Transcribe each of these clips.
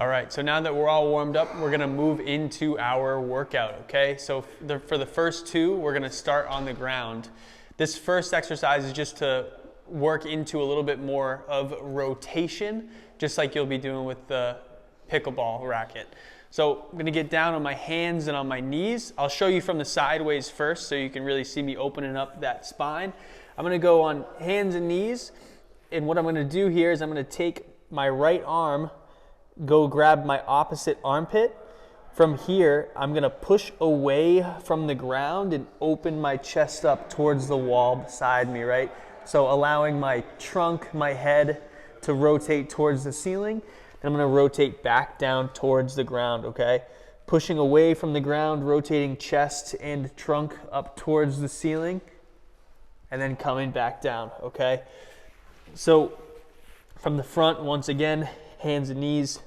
All right, so now that we're all warmed up, we're gonna move into our workout, okay? So for the first two, we're gonna start on the ground. This first exercise is just to work into a little bit more of rotation, just like you'll be doing with the pickleball racket. So I'm gonna get down on my hands and on my knees. I'll show you from the sideways first so you can really see me opening up that spine. I'm gonna go on hands and knees, and what I'm gonna do here is I'm gonna take my right arm, go grab my opposite armpit. From here, I'm gonna push away from the ground and open my chest up towards the wall beside me, right? So allowing my trunk, my head to rotate towards the ceiling. And I'm gonna rotate back down towards the ground, okay? Pushing away from the ground, rotating chest and trunk up towards the ceiling, and then coming back down, okay? So from the front, once again, hands and knees,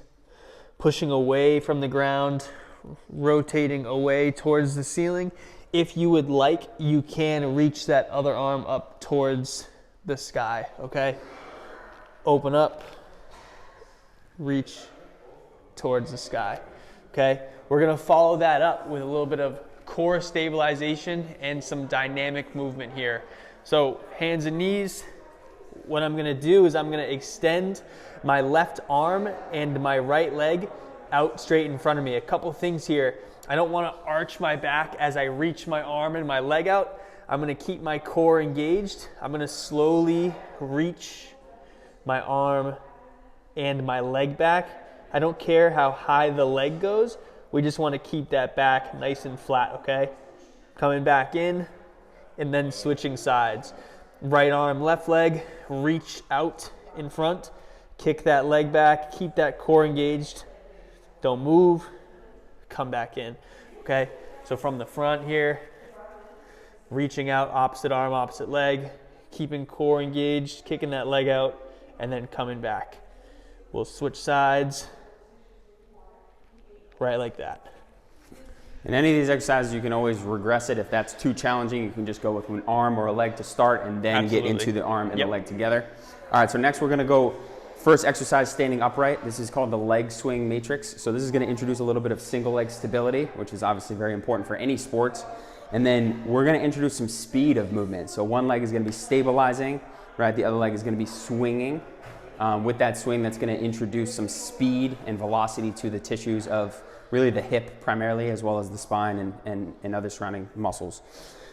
pushing away from the ground, rotating away towards the ceiling. If you would like, you can reach that other arm up towards the sky, okay? Open up, reach towards the sky, okay? We're gonna follow that up with a little bit of core stabilization and some dynamic movement here. So hands and knees, what I'm gonna do is I'm gonna extend my left arm and my right leg out straight in front of me. A couple things here. I don't wanna arch my back as I reach my arm and my leg out. I'm gonna keep my core engaged. I'm gonna slowly reach my arm and my leg back. I don't care how high the leg goes. We just wanna keep that back nice and flat, okay? Coming back in and then switching sides. Right arm, left leg, reach out in front, kick that leg back, keep that core engaged, don't move, come back in, okay? So from the front here, reaching out, opposite arm, opposite leg, keeping core engaged, kicking that leg out, and then coming back. We'll switch sides, right like that. In any of these exercises, you can always regress it. If that's too challenging, you can just go with an arm or a leg to start and then Absolutely. get into the arm and the leg together. All right, so next we're gonna go first exercise standing upright. This is called the leg swing matrix. So this is gonna introduce a little bit of single leg stability, which is obviously very important for any sport. And then we're gonna introduce some speed of movement. So one leg is gonna be stabilizing, right? The other leg is gonna be swinging. With that swing, that's gonna introduce some speed and velocity to the tissues of really the hip primarily, as well as the spine and other surrounding muscles.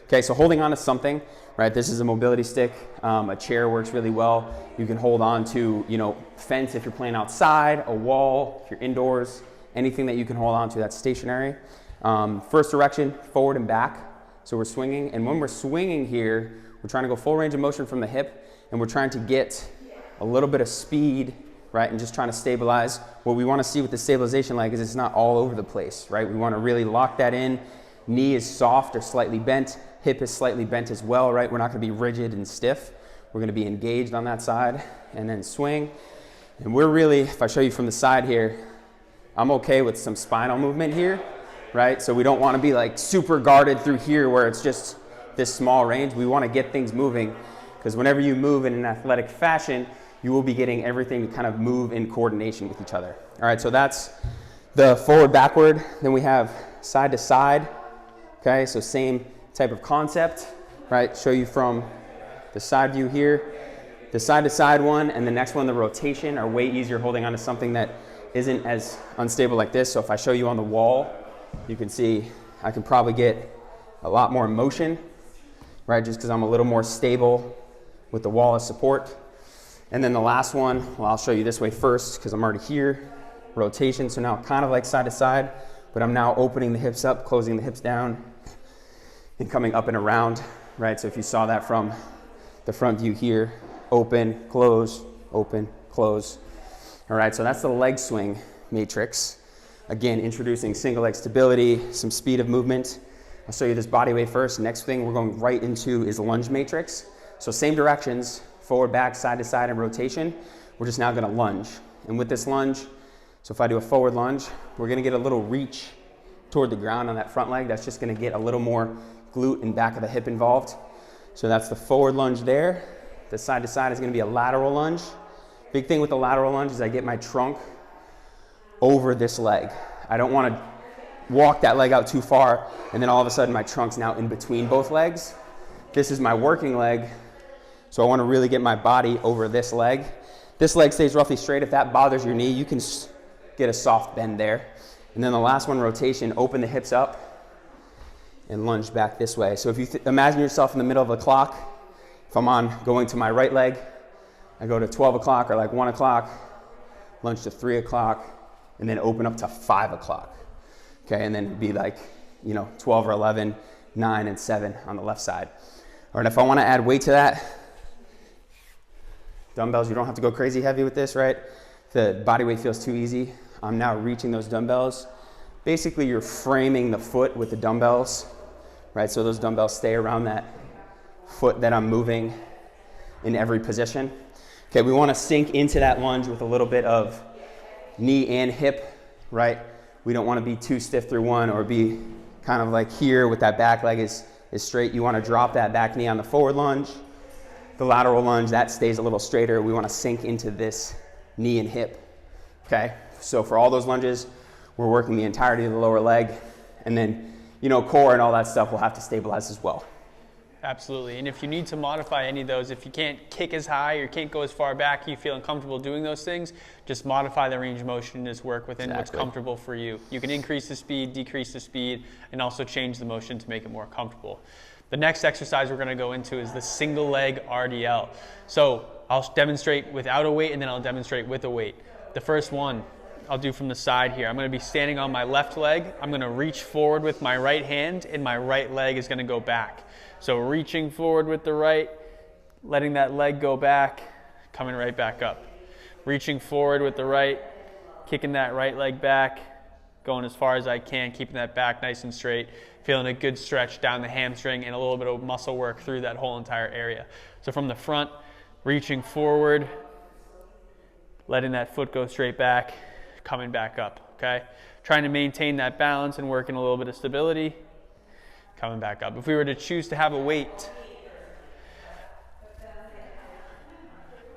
Okay, so holding on to something, right? This is a mobility stick. A chair works really well. You can hold on to, fence if you're playing outside, a wall if you're indoors, anything that you can hold on to that's stationary. First direction, forward and back. So we're swinging, and when we're swinging here, we're trying to go full range of motion from the hip, and we're trying to get a little bit of speed, right, and just trying to stabilize. What we want to see with the stabilization leg is it's not all over the place, right? We want to really lock that in. Knee is soft or slightly bent. Hip is slightly bent as well, right? We're not going to be rigid and stiff. We're going to be engaged on that side and then swing. And we're really, if I show you from the side here, I'm okay with some spinal movement here, right? So we don't want to be like super guarded through here where it's just this small range. We want to get things moving, because whenever you move in an athletic fashion, you will be getting everything to kind of move in coordination with each other. All right, so that's the forward, backward. Then we have side to side. Okay, so same type of concept, right? Show you from the side view here. The side to side one and the next one, the rotation, are way easier holding onto something that isn't as unstable like this. So if I show you on the wall, you can see I can probably get a lot more motion, right? Just because I'm a little more stable with the wall as support. And then the last one, well, I'll show you this way first because I'm already here. Rotation, so now kind of like side to side, but I'm now opening the hips up, closing the hips down, and coming up and around, right? So if you saw that from the front view here, open, close, open, close. All right, so that's the leg swing matrix. Again, introducing single leg stability, some speed of movement. I'll show you this body weight first. Next thing we're going right into is lunge matrix. So same directions, forward, back, side to side, and rotation. We're just now gonna lunge. And with this lunge, so if I do a forward lunge, we're gonna get a little reach toward the ground on that front leg. That's just gonna get a little more glute and back of the hip involved. So that's the forward lunge there. The side to side is gonna be a lateral lunge. Big thing with the lateral lunge is I get my trunk over this leg. I don't want to walk that leg out too far and then all of a sudden my trunk's now in between both legs. This is my working leg, so I want to really get my body over this leg. This leg stays roughly straight. If that bothers your knee, you can get a soft bend there. And then the last one, rotation, open the hips up and lunge back this way. So if you imagine yourself in the middle of a clock, if I'm going to my right leg, I go to 12 o'clock or like 1 o'clock, lunge to 3 o'clock, and then open up to 5 o'clock. Okay, and then it'd be like, 12 or 11, 9 and 7 on the left side. All right, if I want to add weight to that, dumbbells, you don't have to go crazy heavy with this, right? The body weight feels too easy. I'm now reaching those dumbbells. Basically, you're framing the foot with the dumbbells, right? So those dumbbells stay around that foot that I'm moving in every position. Okay, we want to sink into that lunge with a little bit of knee and hip, right? We don't want to be too stiff through one or be kind of like here with that back leg is straight. You want to drop that back knee on the forward lunge. The lateral lunge, that stays a little straighter. We want to sink into this knee and hip, okay? So for all those lunges, we're working the entirety of the lower leg. And then, core and all that stuff will have to stabilize as well. Absolutely. And if you need to modify any of those, if you can't kick as high or can't go as far back, you feel uncomfortable doing those things, just modify the range of motion and just work within what's comfortable for you. You can increase the speed, decrease the speed, and also change the motion to make it more comfortable. The next exercise we're going to go into is the single leg RDL. So I'll demonstrate without a weight and then I'll demonstrate with a weight. The first one I'll do from the side here. I'm going to be standing on my left leg. I'm going to reach forward with my right hand and my right leg is going to go back. So reaching forward with the right, letting that leg go back, coming right back up. Reaching forward with the right, kicking that right leg back, going as far as I can, keeping that back nice and straight, feeling a good stretch down the hamstring and a little bit of muscle work through that whole entire area. So from the front, reaching forward, letting that foot go straight back, coming back up, okay? Trying to maintain that balance and working a little bit of stability, coming back up. If we were to choose to have a weight,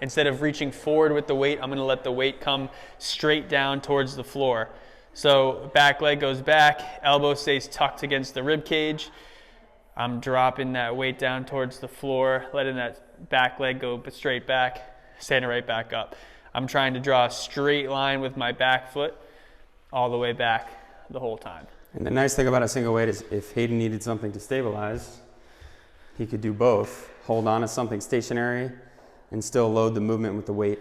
instead of reaching forward with the weight, I'm going to let the weight come straight down towards the floor. So back leg goes back, elbow stays tucked against the rib cage. I'm dropping that weight down towards the floor, letting that back leg go straight back, standing right back up. I'm trying to draw a straight line with my back foot all the way back the whole time. And the nice thing about a single weight is if Hayden needed something to stabilize, he could do both. Hold on to something stationary and still load the movement with the weight.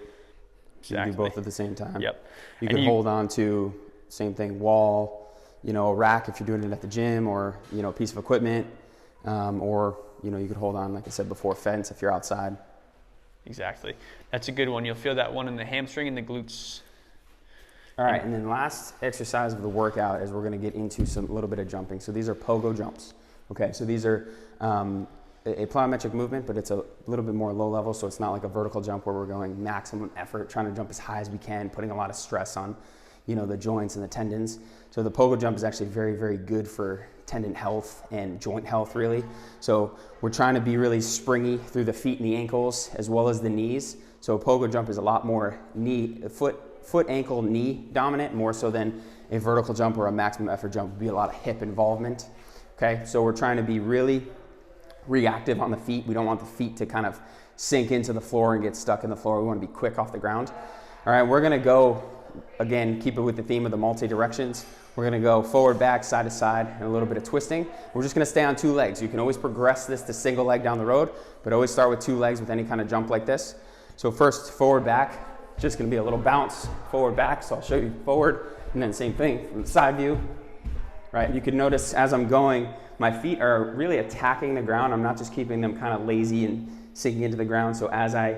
You can do both at the same time. Yep. You can hold on to, same thing, wall, a rack if you're doing it at the gym, or, a piece of equipment, or, you could hold on, like I said before, fence if you're outside. Exactly. That's a good one. You'll feel that one in the hamstring and the glutes. All right, and then last exercise of the workout is we're going to get into a little bit of jumping. So these are Pogo Jumps. Okay, so these are a plyometric movement, but it's a little bit more low level, so it's not like a vertical jump where we're going maximum effort, trying to jump as high as we can, putting a lot of stress on, the joints and the tendons. So the Pogo Jump is actually very, very good for tendon health and joint health, really. So we're trying to be really springy through the feet and the ankles as well as the knees. So a Pogo Jump is a lot more foot, ankle, knee dominant, more so than a vertical jump or a maximum effort jump would be a lot of hip involvement. Okay, so we're trying to be really reactive on the feet. We don't want the feet to kind of sink into the floor and get stuck in the floor. We want to be quick off the ground. All right, we're going to go, again, keep it with the theme of the multi-directions. We're going to go forward, back, side to side, and a little bit of twisting. We're just going to stay on 2 legs. You can always progress this to single leg down the road, but always start with 2 legs with any kind of jump like this. So first, forward, back. Just going to be a little bounce, forward, back. So I'll show you forward, and then same thing from the side view. Right? You can notice as I'm going, my feet are really attacking the ground. I'm not just keeping them kind of lazy and sinking into the ground. So as I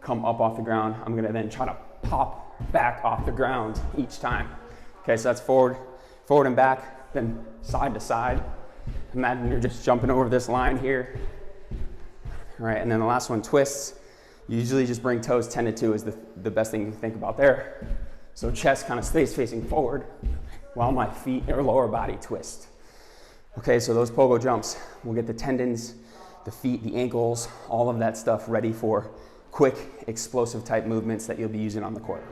come up off the ground, I'm going to then try to pop back off the ground each time. Okay, so that's forward and back, then side to side. Imagine you're just jumping over this line here. All right, and then the last one, twists. You usually just bring toes 10 to 2 is the best thing you can think about there. So chest kind of stays facing forward while my feet or lower body twist. Okay, so those Pogo Jumps will get the tendons, the feet, the ankles, all of that stuff ready for quick, explosive type movements that you'll be using on the court.